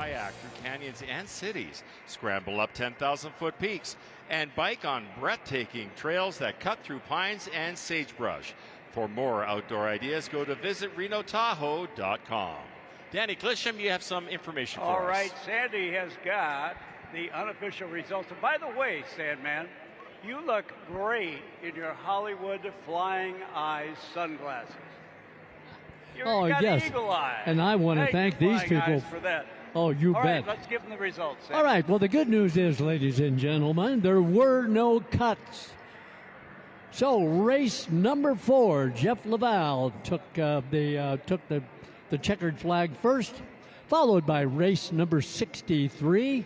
kayak through canyons and cities, scramble up 10,000-foot peaks, and bike on breathtaking trails that cut through pines and sagebrush. For more outdoor ideas, go to visitrenotahoe.com. Danny Glisham, you have some information for us. All right, Sandy has got the unofficial results. And by the way, Sandman, you look great in your Hollywood Flying Eyes sunglasses. You got yes, eagle eye. and I want to thank these people for that. Oh, you All bet. right, let's give them the results. Sandy. All right, well, the good news is, ladies and gentlemen, there were no cuts. So race number 4, Jeff Laval took the checkered flag first, followed by race number 73,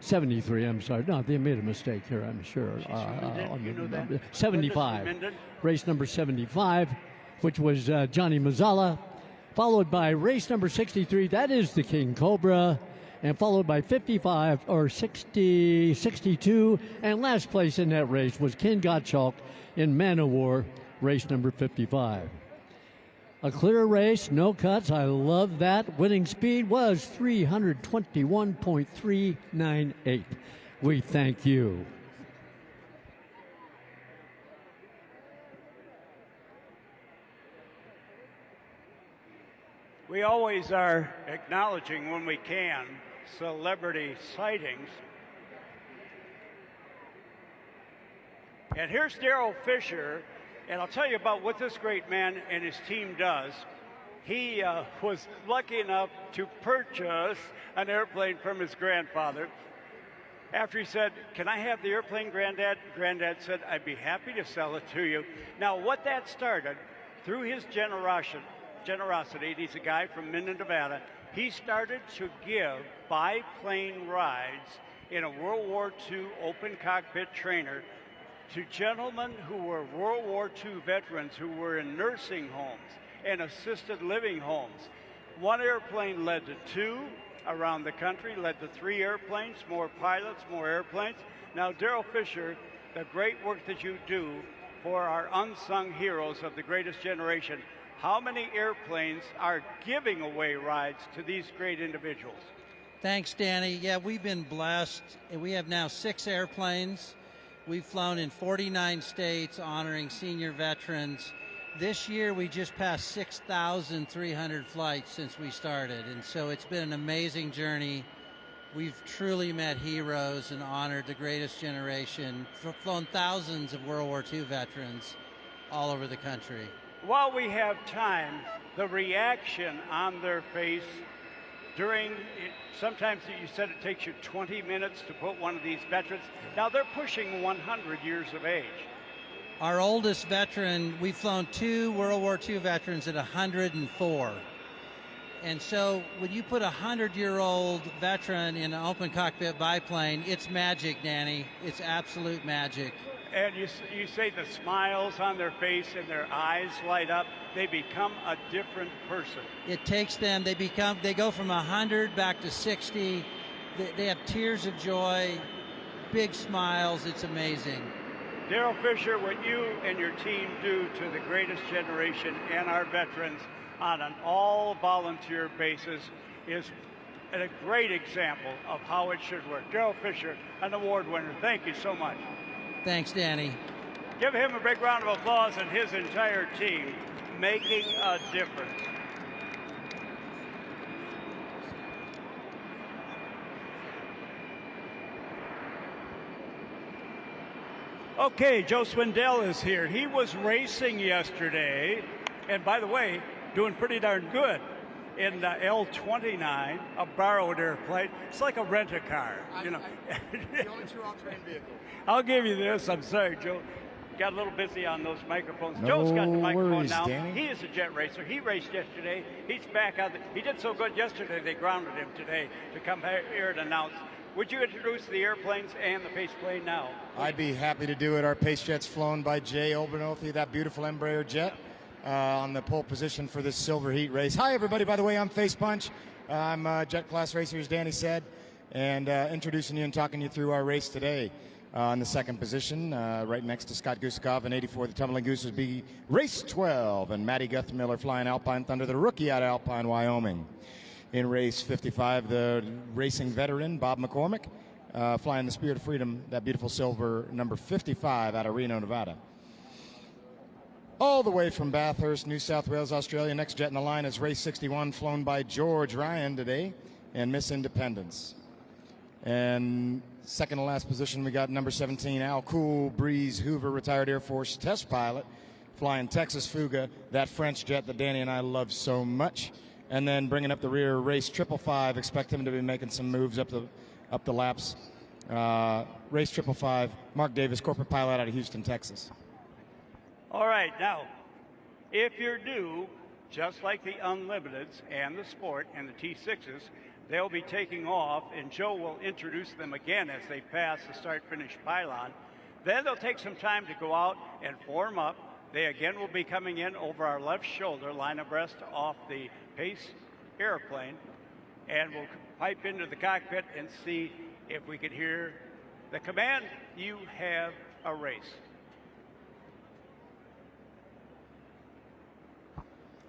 I'm sorry. No, they made a mistake here, I'm sure. On the 75. Race number 75, which was Johnny Mazzala, followed by race number 63, that is the King Cobra, and followed by 55 or 62, and last place in that race was Ken Gottschalk in Man O' War, race number 55. A clear race, no cuts. I love that. Winning speed was 321.398. We thank you. We always are acknowledging when we can celebrity sightings. And here's Daryl Fisher. And I'll tell you about what this great man and his team does. He was lucky enough to purchase an airplane from his grandfather. After he said, "Can I have the airplane, Granddad?" Granddad said, "I'd be happy to sell it to you." Now, what that started, through his generosity, he's a guy from Minden, Nevada, he started to give biplane rides in a World War II open cockpit trainer to gentlemen who were World War II veterans who were in nursing homes and assisted living homes. One airplane led to 2 around the country, led to 3 airplanes, more pilots, more airplanes. Now, Daryl Fisher, the great work that you do for our unsung heroes of the greatest generation, how many airplanes are giving away rides to these great individuals? Thanks, Danny. Yeah, we've been blessed. We have now 6 airplanes. We've flown in 49 states honoring senior veterans. This year, we just passed 6,300 flights since we started, and so it's been an amazing journey. We've truly met heroes and honored the greatest generation, flown thousands of World War II veterans all over the country. While we have time, the reaction on their face during, sometimes you said it takes you 20 minutes to put one of these veterans. Now they're pushing 100 years of age. Our oldest veteran, we've flown 2 World War II veterans at 104. And so when you put a 100-year-old veteran in an open cockpit biplane, it's magic, Danny. It's absolute magic. And you say the smiles on their face and their eyes light up, they become a different person. It takes them, they go from 100 back to 60. They have tears of joy, big smiles. It's amazing. Daryl Fisher, what you and your team do to the greatest generation and our veterans on an all-volunteer basis is a great example of how it should work. Daryl Fisher, an award winner, thank you so much. Thanks, Danny. Give him a big round of applause and his entire team, making a difference. Okay, Joe Swindell is here. He was racing yesterday, and by the way, doing pretty darn good in L29, a borrowed airplane. It's like a rent-a-car, you know. The only true all-terrain vehicle. I'll give you this. I'm sorry, Joe. Got a little busy on those microphones. No Joe's got the microphone worries, now. Danny. He is a jet racer. He raced yesterday. He's back out. He did so good yesterday, they grounded him today to come here and announce. Would you introduce the airplanes and the pace plane now? I'd be happy to do it. Our pace jet's flown by Jay Obernothi, that beautiful Embraer jet, on the pole position for this Silver Heat race. Hi, everybody. By the way, I'm Face Punch. I'm a jet class racer, as Danny said, and introducing you and talking you through our race today. In the second position, right next to Scott Gusakov in 84, the Tumbling Goose would be race 12, and Matty Guthmiller flying Alpine Thunder, the rookie out of Alpine, Wyoming. in race 55, the racing veteran, Bob McCormick, flying the Spirit of Freedom, that beautiful silver, number 55 out of Reno, Nevada. All the way from Bathurst, New South Wales, Australia. Next jet in the line is race 61, flown by George Ryan today, and Miss Independence. And second to last position, we got number 17, Al Cool Breeze Hoover, retired Air Force test pilot, flying Texas Fuga, that French jet that Danny and I love so much. And then bringing up the rear, race 555, expect him to be making some moves up the laps. Race 555, Mark Davis, corporate pilot out of Houston, Texas. All right, now, if you're due, just like the Unlimiteds and the Sport and the T6s, they'll be taking off, and Joe will introduce them again as they pass the start-finish pylon. Then they'll take some time to go out and form up. They again will be coming in over our left shoulder, line abreast off the Pace airplane, and we'll pipe into the cockpit and see if we can hear the command, "You have a race."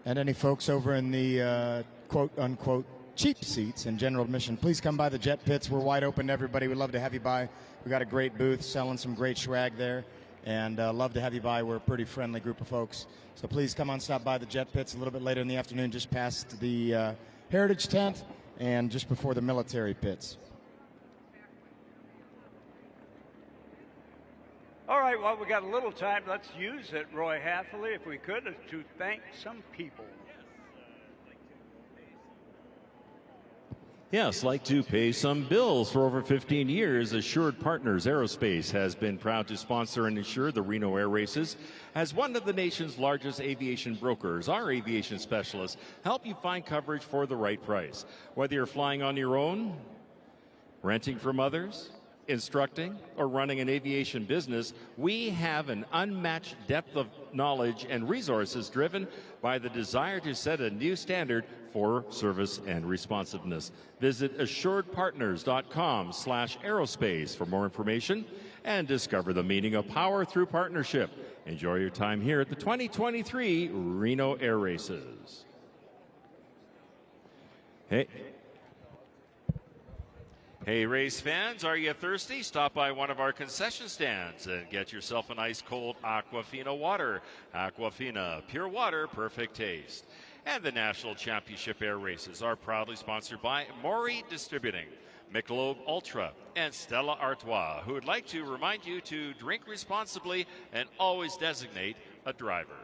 And any folks over in the quote-unquote cheap seats in general admission, please come by the jet pits. We're wide open to everybody. We'd love to have you by. We got a great booth selling some great swag there, and love to have you by. We're a pretty friendly group of folks. So please come on, stop by the jet pits a little bit later in the afternoon, just past the Heritage Tent and just before the military pits. All right, well, we got a little time. Let's use it, Roy Hathaway, if we could, to thank some people. Yes, like to pay some bills. For over 15 years, Assured Partners Aerospace has been proud to sponsor and insure the Reno Air Races. As one of the nation's largest aviation brokers, our aviation specialists help you find coverage for the right price. Whether you're flying on your own, renting from others, instructing, or running an aviation business, we have an unmatched depth of knowledge and resources driven by the desire to set a new standard for service and responsiveness. Visit assuredpartners.com/aerospace for more information and discover the meaning of power through partnership. Enjoy your time here at the 2023 Reno Air Races. Hey, race fans, are you thirsty? Stop by one of our concession stands and get yourself an ice-cold Aquafina water. Aquafina, pure water, perfect taste. And the National Championship Air Races are proudly sponsored by Maury Distributing, Michelob Ultra, and Stella Artois, who would like to remind you to drink responsibly and always designate a driver.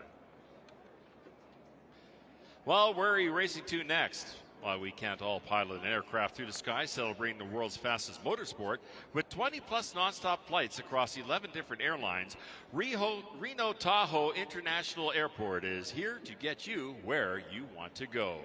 Well, where are you racing to next? Well, we can't all pilot an aircraft through the sky, celebrating the world's fastest motorsport. With 20-plus nonstop flights across 11 different airlines, Reno Tahoe International Airport is here to get you where you want to go.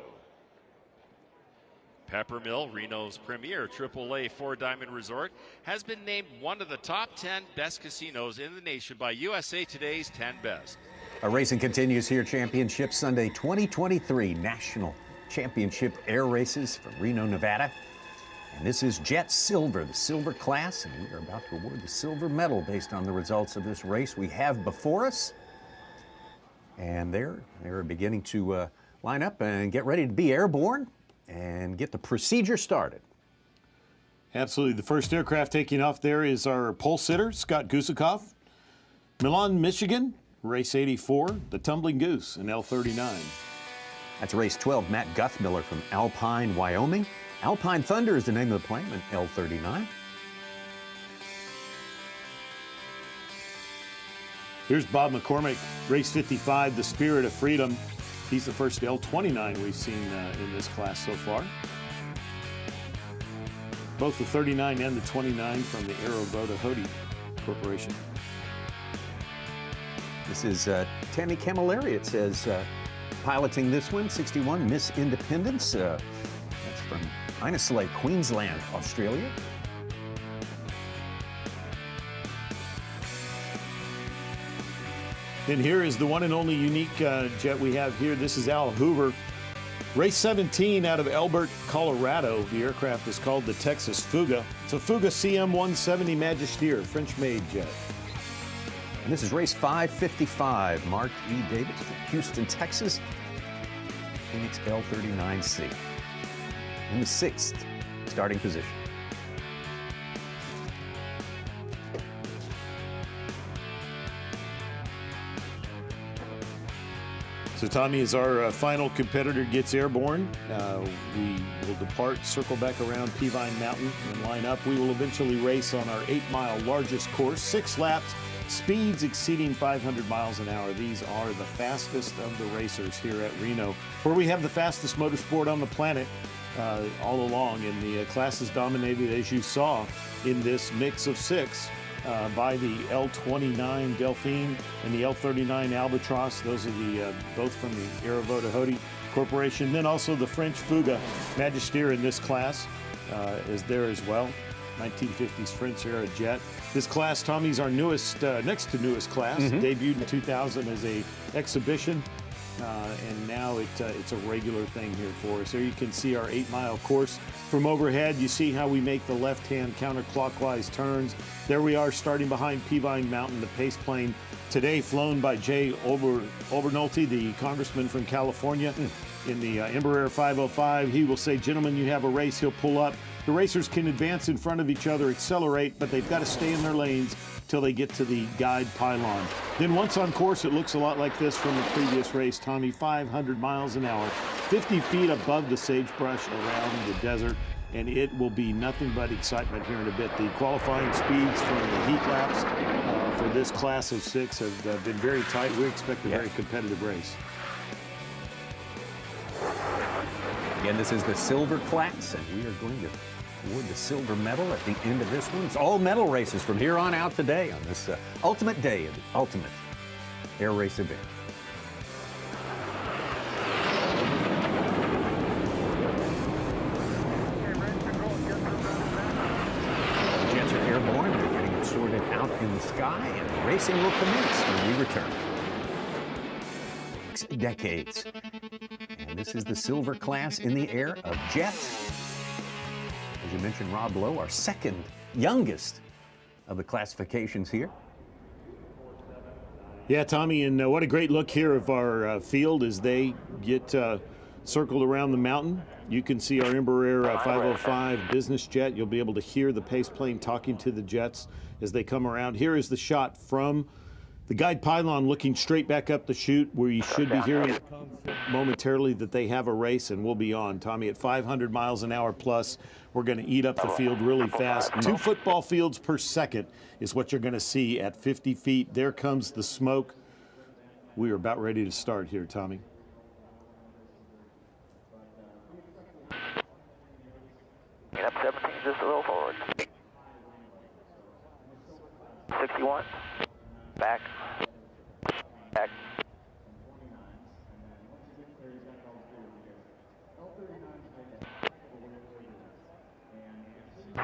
Peppermill, Reno's premier AAA four-diamond resort, has been named one of the top 10 best casinos in the nation by USA Today's 10 Best. Our racing continues here. Championship Sunday 2023 National Championship Air Races from Reno, Nevada. And this is Jet Silver, the silver class, and we are about to award the silver medal based on the results of this race we have before us. And they're beginning to line up and get ready to be airborne and get the procedure started. Absolutely. The first aircraft taking off there is our pole sitter, Scott Gusikoff. Milan, Michigan, race 84, the Tumbling Goose, in L39. That's race 12, Matt Guthmiller from Alpine, Wyoming. Alpine Thunder is the name of the plane in L39. Here's Bob McCormick, race 55, the Spirit of Freedom. He's the first L29 we've seen in this class so far. Both the 39 and the 29 from the Aero Hody Corporation. This is Tammy Camilleri, it says, piloting this one, 61, Miss Independence. That's from Innislade, Queensland, Australia. And here is the one and only unique jet we have here. This is Al Hoover. Race 17 out of Elbert, Colorado. The aircraft is called the Texas Fuga. It's a Fuga CM-170 Magisteer, French-made jet. And this is race 555, Mark E. Davis from Houston, Texas. Phoenix L39C. in the 6th starting position. So, Tommy, as our final competitor gets airborne, we will depart, circle back around Peavine Mountain, and line up. We will eventually race on our 8-mile largest course, 6 laps, speeds exceeding 500 miles an hour. These are the fastest of the racers here at Reno, where we have the fastest motorsport on the planet all along. And the class is dominated, as you saw, in this mix of 6. By the L29 Delphine and the L39 Albatross. Those are the both from the Aerovoda Corporation. Then also the French Fuga Magister in this class is there as well. 1950s French era jet. This class, Tommy's our newest, next to newest class. Debuted in 2000 as a exhibition. And now it's a regular thing here for us. There you can see our 8-mile course from overhead. You see how we make the left-hand counterclockwise turns. There we are starting behind Peavine Mountain, the pace plane today flown by Jay Obernolte, the congressman from California, in the Embraer 505. He will say, gentlemen, you have a race. He'll pull up. The racers can advance in front of each other, accelerate, but they've got to stay in their lanes till they get to the guide pylon. Then once on course, it looks a lot like this from the previous race, Tommy, 500 miles an hour, 50 feet above the sagebrush around the desert, and it will be nothing but excitement here in a bit. The qualifying speeds from the heat laps for this class of 6 have been very tight. We expect a very competitive race. Again, this is the silver class, and we are going to award the silver medal at the end of this one. It's all medal races from here on out today on this ultimate day of the ultimate air race event. The jets are airborne. They're getting it sorted out in the sky, and racing will commence when we return. 6 decades. And this is the silver class in the air of jets. As you mentioned, Rob Lowe, our second youngest of the classifications here. Yeah, Tommy, and what a great look here of our field as they get circled around the mountain. You can see our Embraer 505 business jet. You'll be able to hear the pace plane talking to the jets as they come around. Here is the shot from the guide pylon looking straight back up the chute, where you should be hearing momentarily that they have a race, and we'll be on. Tommy, at 500 miles an hour plus, we're going to eat up the field really fast. 2 football fields per second is what you're going to see at 50 feet. There comes the smoke. We are about ready to start here, Tommy. Up 17, just a little forward. 61. Back. Back.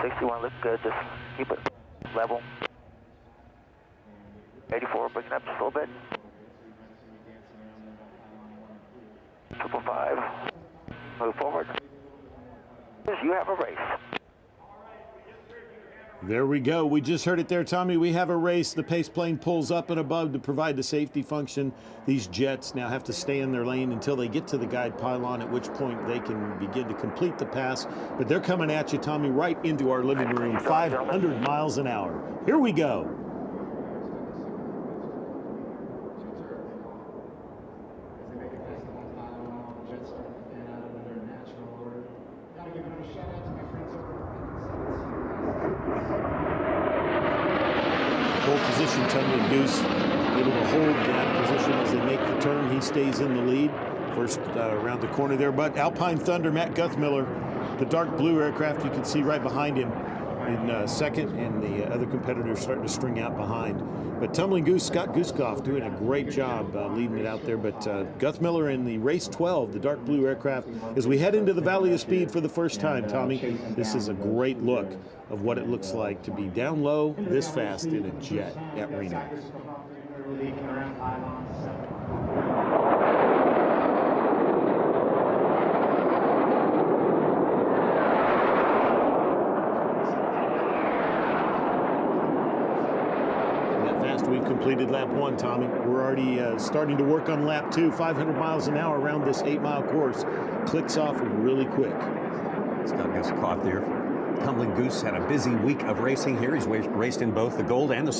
61 looks good. Just keep it level. 84, bring it up just a little bit. 555. Move forward. You have a race. There we go. We just heard it there, Tommy. We have a race. The pace plane pulls up and above to provide the safety function. These jets now have to stay in their lane until they get to the guide pylon, at which point they can begin to complete the pass. But they're coming at you, Tommy, right into our living room, 500 miles an hour. Here we go. Position, Tumbling Goose able to hold that position as they make the turn. He stays in the lead first around the corner there. But Alpine Thunder, Matt Guthmiller, the dark blue aircraft you can see right behind him in second, and the other competitors starting to string out behind. But Tumbling Goose, Scott Guskoff doing a great job leading it out there. But Guthmiller in the race 12, the dark blue aircraft, as we head into the Valley of Speed for the first time, Tommy, this is a great look of what it looks like to be down low this fast in a jet at Reno. We've completed lap 1, Tommy. We're already starting to work on lap 2, 500 miles an hour around this 8-mile course. Clicks off really quick. Gusikoff there. Tumbling Goose had a busy week of racing here. He's raced in both the gold and the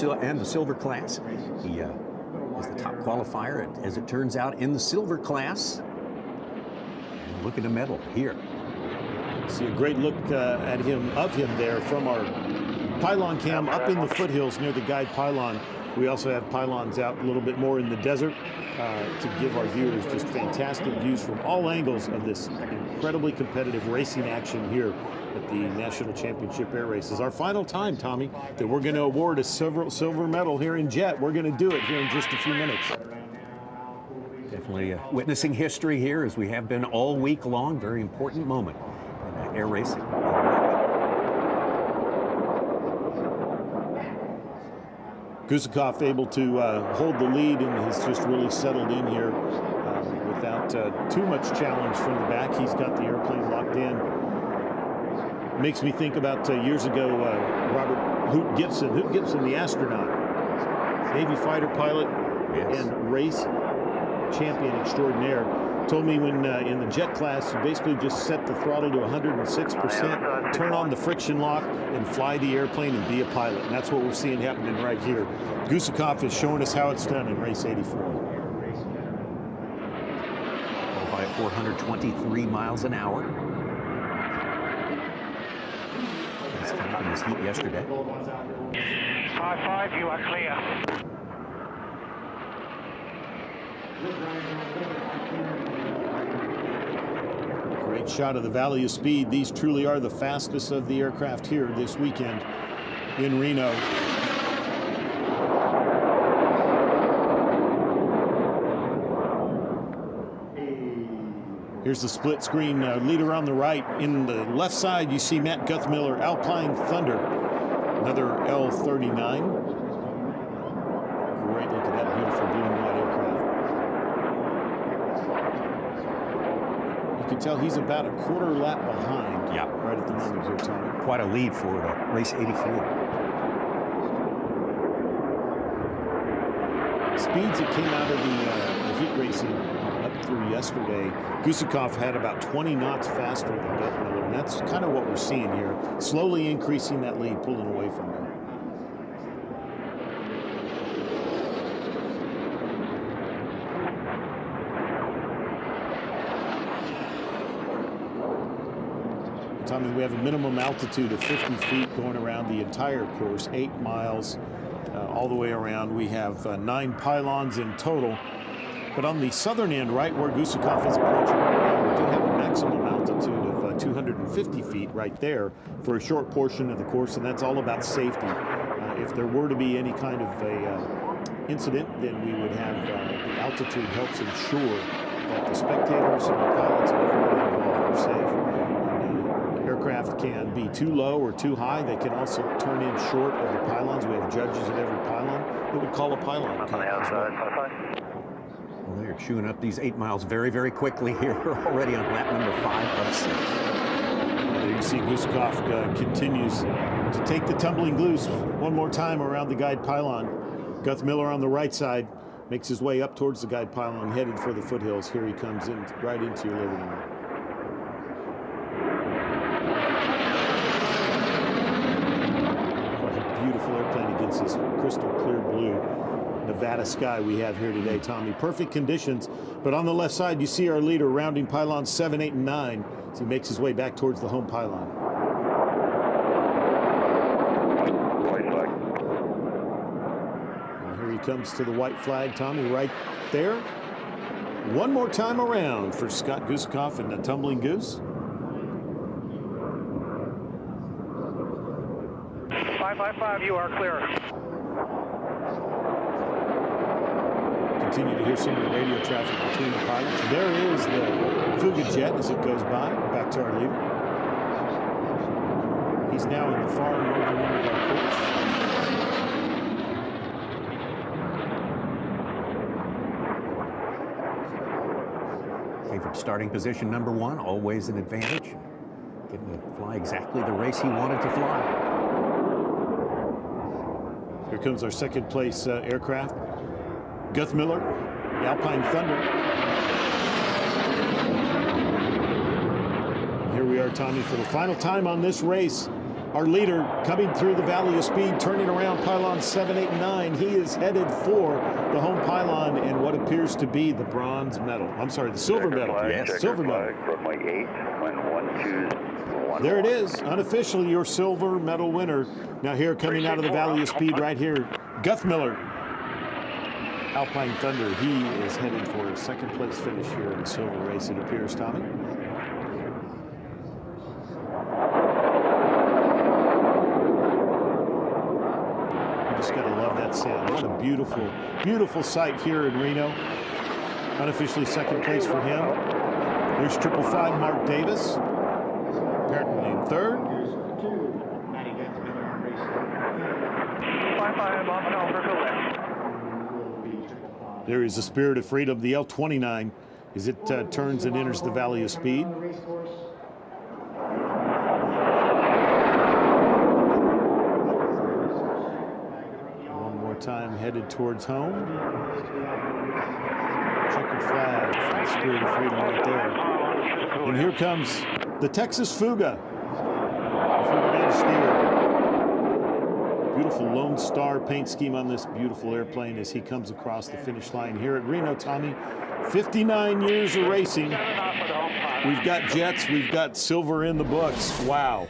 silver class. He is the top qualifier, as it turns out, in the silver class. And look at the medal here. See a great look of him there from our pylon cam up in the foothills near the guide pylon. We also have pylons out a little bit more in the desert to give our viewers just fantastic views from all angles of this incredibly competitive racing action here at the National Championship Air Races. Our final time, Tommy, that we're going to award a silver medal here in Jet. We're going to do it here in just a few minutes. Definitely witnessing history here, as we have been all week long. Very important moment in air racing. Gusikoff able to hold the lead and has just really settled in here without too much challenge from the back. He's got the airplane locked in. Makes me think about years ago, Robert Hoot Gibson, the astronaut, Navy fighter pilot, and race champion extraordinaire, told me when in the jet class, you basically just set the throttle to 106%, turn on the friction lock, and fly the airplane and be a pilot. And that's what we're seeing happening right here. Gusikoff is showing us how it's done in race 84. By 423 miles an hour. That's time from his heat yesterday. 5-5, you are clear. Great shot of the Valley of Speed. These truly are the fastest of the aircraft here this weekend in Reno. Here's the split screen leader on the right. In the left side, you see Matt Guthmiller, Alpine Thunder, another L39. Great look at that beautiful blue and white aircraft. You can tell he's about a quarter lap behind. Yeah, right at the moment here, Tommy. Quite a lead for race 84. Speeds that came out of the heat racing up through yesterday, Gusikoff had about 20 knots faster than Guthmiller, and that's kind of what we're seeing here. Slowly increasing that lead, pulling away from him. Tommy, we have a minimum altitude of 50 feet going around the entire course, 8 miles all the way around. We have 9 pylons in total. But on the southern end, right where Gusikoff is approaching right now, we do have a maximum altitude of 250 feet right there for a short portion of the course, and that's all about safety. If there were to be any kind of a incident, then we would have the altitude helps ensure that the spectators and the pilots and everybody involved are safe. Aircraft can be too low or too high. They can also turn in short of the pylons. We have judges at every pylon that would call a pylon cut as well. Well, they're chewing up these 8 miles very, very quickly here. We're already on lap number 5 of 6. There you see Gusikoff continues to take the tumbling goose one more time around the guide pylon. Guthmiller on the right side makes his way up towards the guide pylon, headed for the foothills. Here he comes in right into your living room. Beautiful airplane against this crystal clear blue Nevada sky we have here today, Tommy. Perfect conditions, but on the left side you see our leader rounding pylons 7, 8, and 9 as he makes his way back towards the home pylon. And here he comes to the white flag, Tommy, right there. One more time around for Scott Gusikoff and the Tumbling Goose. 555, you are clear. Continue to hear some of the radio traffic between the pilots. There is the Fuga jet as it goes by. Back to our leader. He's now in the far northern end of our Came from starting position number 1, always an advantage. Getting to fly exactly the race he wanted to fly. Here comes our second place aircraft. Guthmiller, the Alpine Thunder. Here we are, Tommy, for the final time on this race. Our leader coming through the Valley of Speed, turning around pylon 7, 8, and 9. He is headed for the home pylon and what appears to be the bronze medal. I'm sorry, the silver medal. Yes, silver medal. Runway 8, wind 121. There it is, unofficially your silver medal winner. Now here, coming out of the Valley of Speed right here, Guthmiller, Alpine Thunder. He is headed for a second place finish here in the silver race, it appears, Tommy. Just gotta love that sound. What a beautiful, beautiful sight here in Reno. Unofficially second place for him. There's 555 Mark Davis, apparently in third. 55 off and over to left. There is the Spirit of Freedom, the L29, as it turns and enters the Valley of Speed. Time headed towards home. Checkered flag for the Spirit of Freedom right there. And here comes the Texas Fuga. Beautiful Lone Star paint scheme on this beautiful airplane as he comes across the finish line here at Reno, Tommy. 59 years of racing. We've got jets, we've got silver in the books. Wow.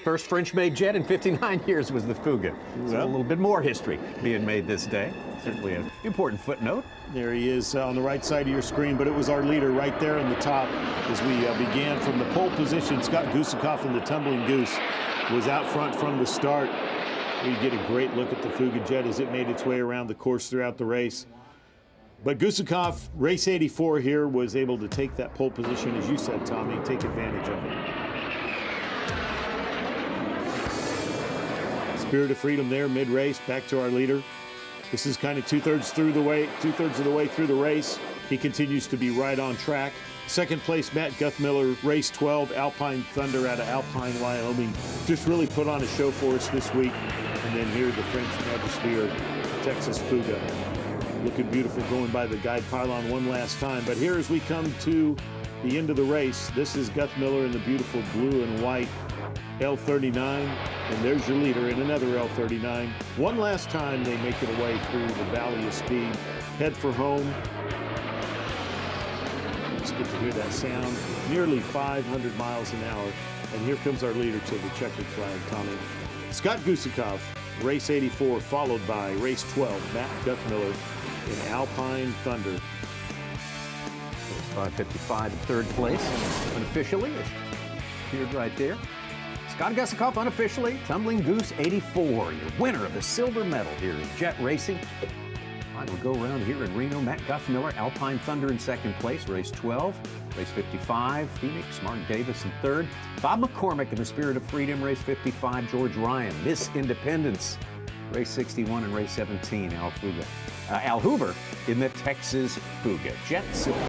First French-made jet in 59 years was the Fuga. So a little bit more history being made this day. Certainly an important footnote. There he is on the right side of your screen, but it was our leader right there in the top as we began from the pole position. Scott Gusikoff in the Tumbling Goose was out front from the start. We get a great look at the Fuga jet as it made its way around the course throughout the race. But Gusikoff, race 84 here, was able to take that pole position, as you said, Tommy, take advantage of it. Spirit of Freedom there mid-race, back to our leader. This is kind of two-thirds of the way through the race. He continues to be right on track. Second place, Matt Guthmiller, race 12, Alpine Thunder out of Alpine, Wyoming. Just really put on a show for us this week. And then here, the French Majesty, Texas Fuga. Looking beautiful going by the guide pylon one last time. But here as we come to the end of the race, this is Guthmiller in the beautiful blue and white L39, and there's your leader in another L39. One last time they make it away through the Valley of Speed, head for home. Let's get to hear that sound, nearly 500 miles an hour. And here comes our leader to the checkered flag, Tommy. Scott Gusikoff, race 84, followed by race 12, Matt Guthmiller in Alpine Thunder. 555 in third place, unofficially, it appeared right there. Scott Gusikoff, unofficially, Tumbling Goose 84, your winner of the silver medal here in jet racing. Final go around here in Reno. Matt Guthmiller, Alpine Thunder in second place, race 12. Race 55, Phoenix, Mark Davis in third. Bob McCormick in the Spirit of Freedom, race 55. George Ryan, Miss Independence, race 61, and race 17, Al Hoover in the Texas Fuga. Jet Silver.